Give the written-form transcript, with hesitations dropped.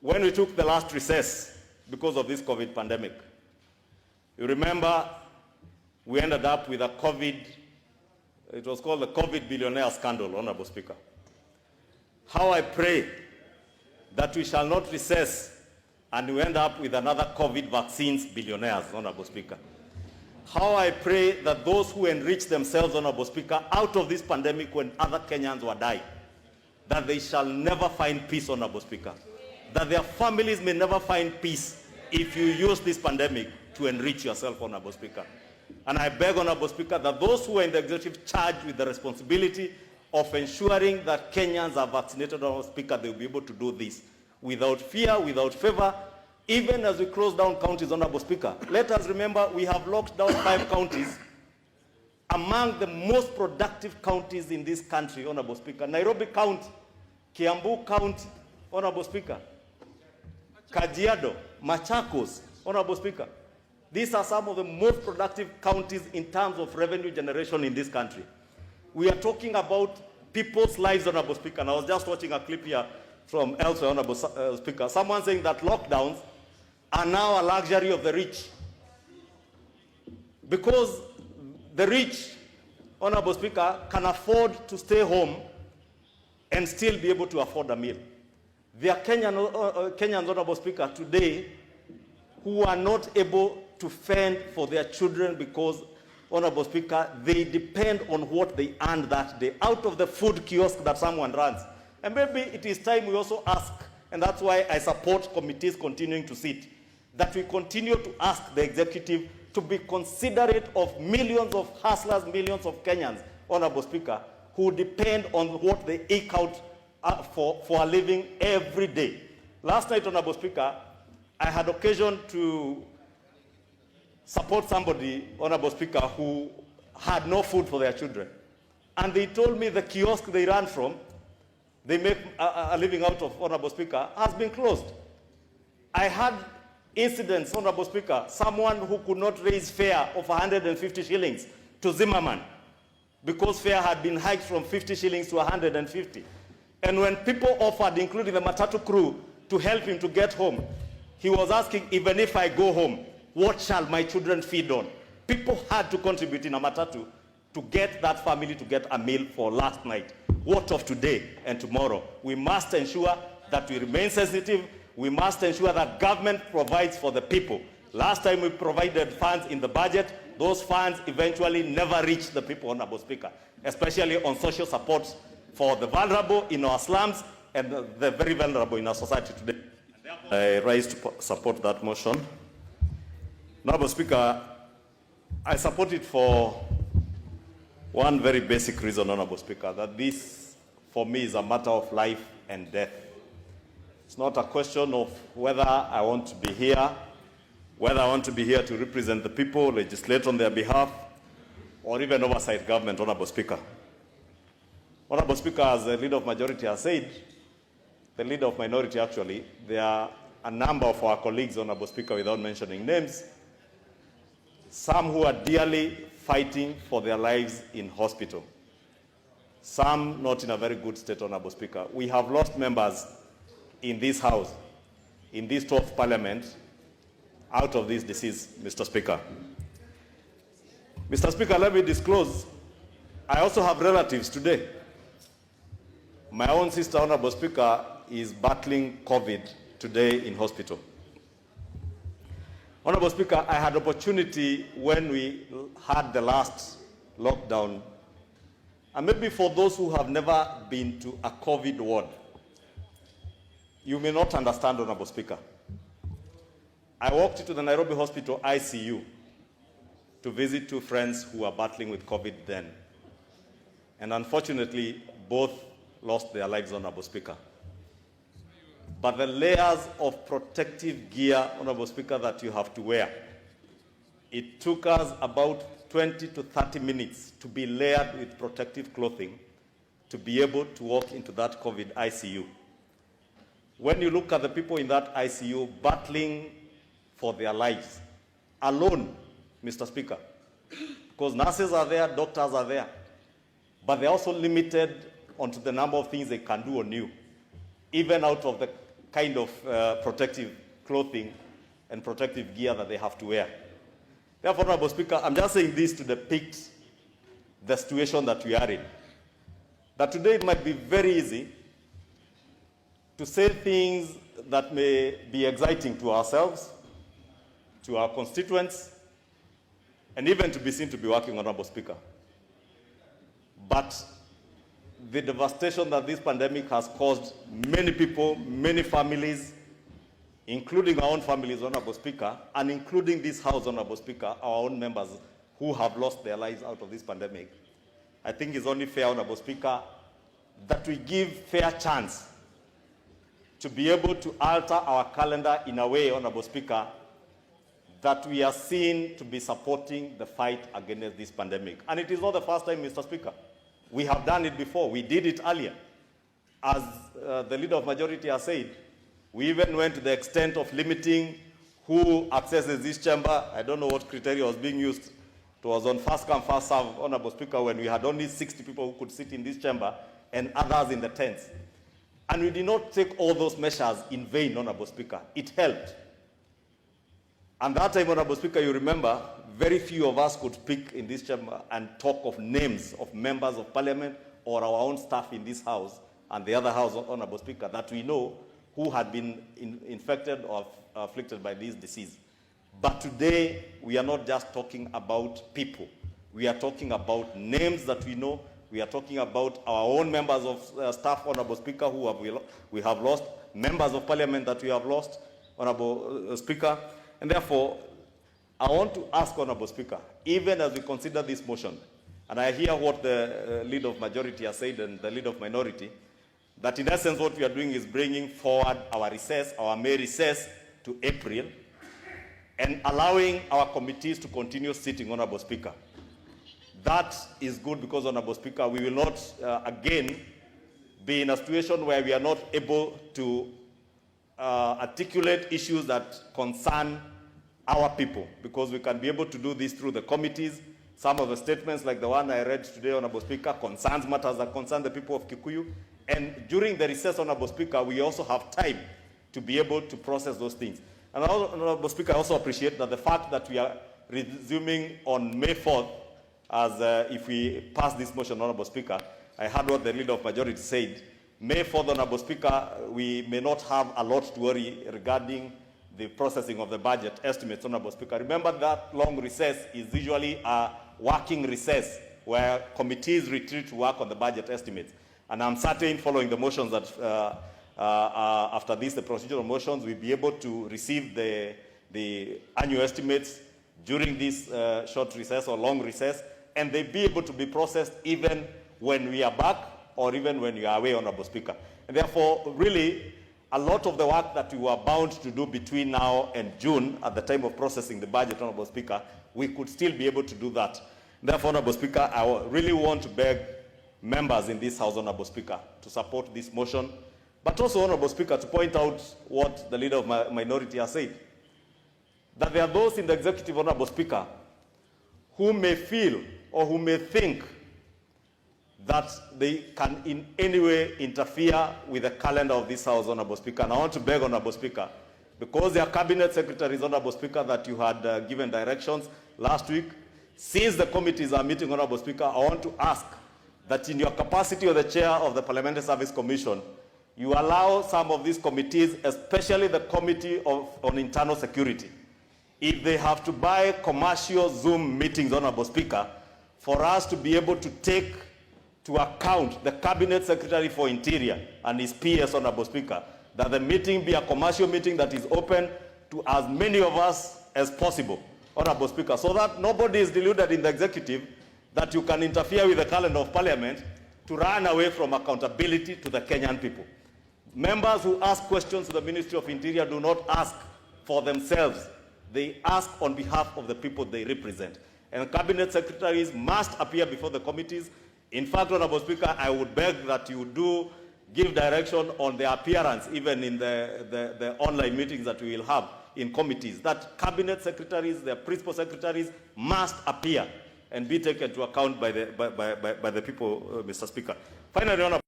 when we took the last recess because of this COVID pandemic, you remember we ended up with a it was called the COVID billionaire scandal, Honorable Speaker. How I pray that we shall not recess and we end up with another COVID vaccines billionaires, Honorable Speaker. How I pray that those who enrich themselves, Honorable Speaker, out of this pandemic when other Kenyans were dying, that they shall never find peace, Honorable Speaker. That their families may never find peace if you use this pandemic to enrich yourself, Honorable Speaker. And I beg, Honorable Speaker, that those who are in the executive charged with the responsibility of ensuring that Kenyans are vaccinated, Honorable Speaker, they will be able to do this without fear, without favor, even as we close down counties, Honorable Speaker. Let us remember we have locked down 5 counties, among the most productive counties in this country, Honorable Speaker. Nairobi County, Kiambu County, Honorable Speaker, Kajiado, Machakos, Honorable Speaker. These are some of the most productive counties in terms of revenue generation in this country. We are talking about people's lives, Honorable Speaker. And I was just watching a clip here from elsewhere, Honorable Speaker. Someone saying that lockdowns are now a luxury of the rich. Because the rich, Honorable Speaker, can afford to stay home and still be able to afford a meal. There are Kenyans, Honorable Speaker, today who are not able to fend for their children because, Honorable Speaker, they depend on what they earn that day out of the food kiosk that someone runs. And maybe it is time we also ask, and that's why I support committees continuing to sit, that we continue to ask the executive to be considerate of millions of hustlers, millions of Kenyans, Honorable Speaker, who depend on what they eke out for a living every day. Last night, Honorable Speaker, I had occasion to support somebody, Honorable Speaker, who had no food for their children. And they told me the kiosk they ran from, they make a living out of, Honorable Speaker, has been closed. I had incidents, Honorable Speaker, someone who could not raise fare of 150 shillings to Zimmerman because fare had been hiked from 50 shillings to 150. And when people offered, including the Matatu crew, to help him to get home, he was asking, even if I go home, what shall my children feed on? People had to contribute in a Matatu to get that family to get a meal for last night. What of today and tomorrow? We must ensure that we remain sensitive. We must ensure that government provides for the people. Last time we provided funds in the budget, those funds eventually never reached the people, Honorable Speaker, especially on social support for the vulnerable in our slums and the very vulnerable in our society today. I rise to support that motion. Honorable Speaker, I support it for one very basic reason, Honorable Speaker, that this, for me, is a matter of life and death. It's not a question of whether I want to be here, whether I want to be here to represent the people, legislate on their behalf, or even oversight government, Honorable Speaker. Honorable Speaker, as the leader of majority has said, the leader of minority actually, there are a number of our colleagues, Honorable Speaker, without mentioning names, some who are dearly fighting for their lives in hospital, some not in a very good state, Honorable Speaker. We have lost members in this House, in this 12th Parliament, out of this disease, Mr. Speaker. Mr. Speaker, let me disclose, I also have relatives today. My own sister, Honorable Speaker, is battling COVID today in hospital. Honorable Speaker, I had opportunity when we had the last lockdown, and maybe for those who have never been to a COVID ward, you may not understand, Honorable Speaker. I walked into the Nairobi Hospital ICU to visit 2 friends who were battling with COVID then. And unfortunately, both lost their lives, Honorable Speaker. But the layers of protective gear, Honorable Speaker, that you have to wear, it took us about 20 to 30 minutes to be layered with protective clothing to be able to walk into that COVID ICU. When you look at the people in that ICU battling for their lives, alone, Mr. Speaker, because nurses are there, doctors are there, but they're also limited onto the number of things they can do on you, even out of the kind of protective clothing and protective gear that they have to wear. Therefore, Honorable Speaker, I'm just saying this to depict the situation that we are in. That today it might be very easy to say things that may be exciting to ourselves, to our constituents, and even to be seen to be working, Honorable Speaker. But the devastation that this pandemic has caused many people, many families, including our own families, Honorable Speaker, and including this House, Honorable Speaker, our own members who have lost their lives out of this pandemic, I think it's only fair, Honorable Speaker, that we give fair chance to be able to alter our calendar in a way, Honorable Speaker, that we are seen to be supporting the fight against this pandemic. And it is not the first time, Mr. Speaker. We have done it before. We did it earlier. As the Leader of Majority has said, we even went to the extent of limiting who accesses this chamber. I don't know what criteria was being used. It was on first come, first serve, Honorable Speaker, when we had only 60 people who could sit in this chamber and others in the tents. And we did not take all those measures in vain, Honorable Speaker. It helped. And that time, Honorable Speaker, you remember, very few of us could speak in this chamber and talk of names of members of parliament or our own staff in this house and the other house, Honorable Speaker, that we know who had been infected or afflicted by this disease. But today, we are not just talking about people. We are talking about names that we know. We are talking about our own members of staff, Honorable Speaker, who we have lost, members of parliament that we have lost, Honorable Speaker. And therefore, I want to ask, Honorable Speaker, even as we consider this motion, and I hear what the Leader of Majority has said and the Leader of Minority, that in essence what we are doing is bringing forward our recess, our May recess, to April, and allowing our committees to continue sitting, Honorable Speaker. That is good because, Honorable Speaker, we will not again be in a situation where we are not able to articulate issues that concern our people, because we can be able to do this through the committees. Some of the statements, like the one I read today, Honorable Speaker, concerns matters that concern the people of Kikuyu. And during the recess, Honorable Speaker, we also have time to be able to process those things. And Honorable Speaker, I also appreciate that the fact that we are resuming on May 4th, as if we pass this motion, Honorable Speaker, I heard what the Leader of Majority said. May 4th, Honorable Speaker, we may not have a lot to worry regarding the processing of the budget estimates, Honorable Speaker. Remember that long recess is usually a working recess where committees retreat to work on the budget estimates. And I'm certain, following the motions that after this, the procedural motions, we'll be able to receive the annual estimates during this short recess or long recess, and they'll be able to be processed even when we are back or even when we are away, Honorable Speaker. And therefore, really, a lot of the work that we were bound to do between now and June at the time of processing the budget, Honorable Speaker, we could still be able to do that. Therefore, Honorable Speaker, I really want to beg members in this House, Honorable Speaker, to support this motion, but also, Honorable Speaker, to point out what the Leader of Minority has said, that there are those in the executive, Honorable Speaker, who may feel or who may think that they can in any way interfere with the calendar of this House, Honorable Speaker. And I want to beg, Honorable Speaker, because there are cabinet secretaries, Honorable Speaker, that you had given directions last week, since the committees are meeting, Honorable Speaker, I want to ask that in your capacity of the chair of the Parliamentary Service Commission, you allow some of these committees, especially the Committee on Internal Security, if they have to buy commercial Zoom meetings, Honorable Speaker, for us to be able to take to account the Cabinet Secretary for Interior and his PS, Honorable Speaker, that the meeting be a commercial meeting that is open to as many of us as possible, Honorable Speaker, so that nobody is deluded in the executive that you can interfere with the calendar of Parliament to run away from accountability to the Kenyan people. Members who ask questions to the Ministry of Interior do not ask for themselves. They ask on behalf of the people they represent. And cabinet secretaries must appear before the committees. In fact, Honorable Speaker, I would beg that you do give direction on the appearance, even in the online meetings that we will have in committees, that cabinet secretaries, their principal secretaries must appear and be taken to account by the people, Mr. Speaker. Finally, Honorable